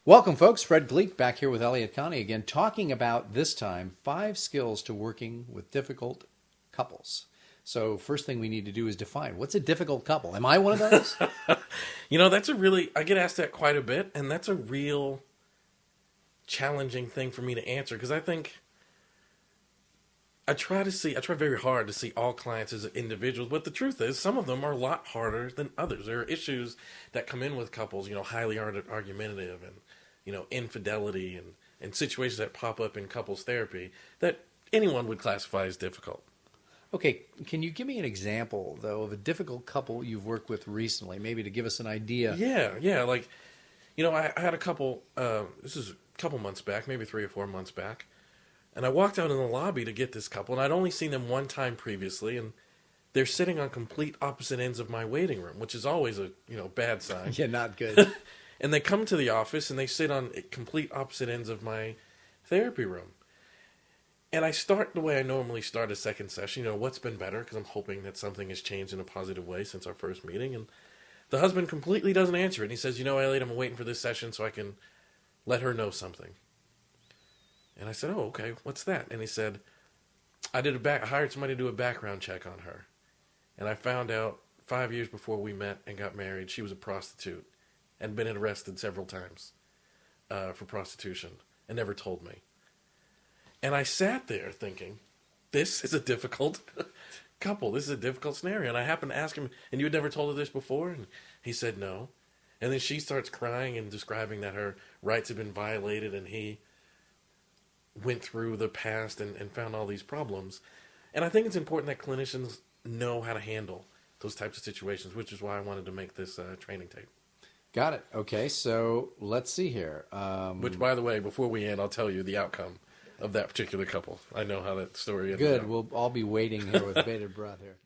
Welcome, folks. Fred Gleek back here with Elliott Connie again, talking about, this time, 5 skills to working with difficult couples. So first thing we need to do is define, what's a difficult couple? Am I one of those? I get asked that quite a bit, and that's a real challenging thing for me to answer, because I think I try very hard to see all clients as individuals, but the truth is some of them are a lot harder than others. There are issues that come in with couples, highly argumentative and, infidelity and situations that pop up in couples therapy that anyone would classify as difficult. Okay, can you give me an example, though, of a difficult couple you've worked with recently, maybe to give us an idea? Yeah. I had a couple, this is a couple months back, maybe 3 or 4 months back, and I walked out in the lobby to get this couple, and I'd only seen them one time previously, and they're sitting on complete opposite ends of my waiting room, which is always a, bad sign. Yeah, not good. And they come to the office, and they sit on complete opposite ends of my therapy room. And I start the way I normally start a second session, what's been better, because I'm hoping that something has changed in a positive way since our first meeting. And the husband completely doesn't answer it. And he says, Elliot, I'm waiting for this session so I can let her know something. And I said, oh, okay, what's that? And he said, I hired somebody to do a background check on her. And I found out 5 years before we met and got married, she was a prostitute and been arrested several times for prostitution and never told me. And I sat there thinking, this is a difficult couple. This is a difficult scenario. And I happened to ask him, and you had never told her this before? And he said no. And then she starts crying and describing that her rights had been violated, and he went through the past and found all these problems. And I think it's important that clinicians know how to handle those types of situations, which is why I wanted to make this training tape. Got it. Okay, so let's see here. Which, by the way, before we end, I'll tell you the outcome of that particular couple. I know how that story ended Good. up. We'll all be waiting here with bated breath here.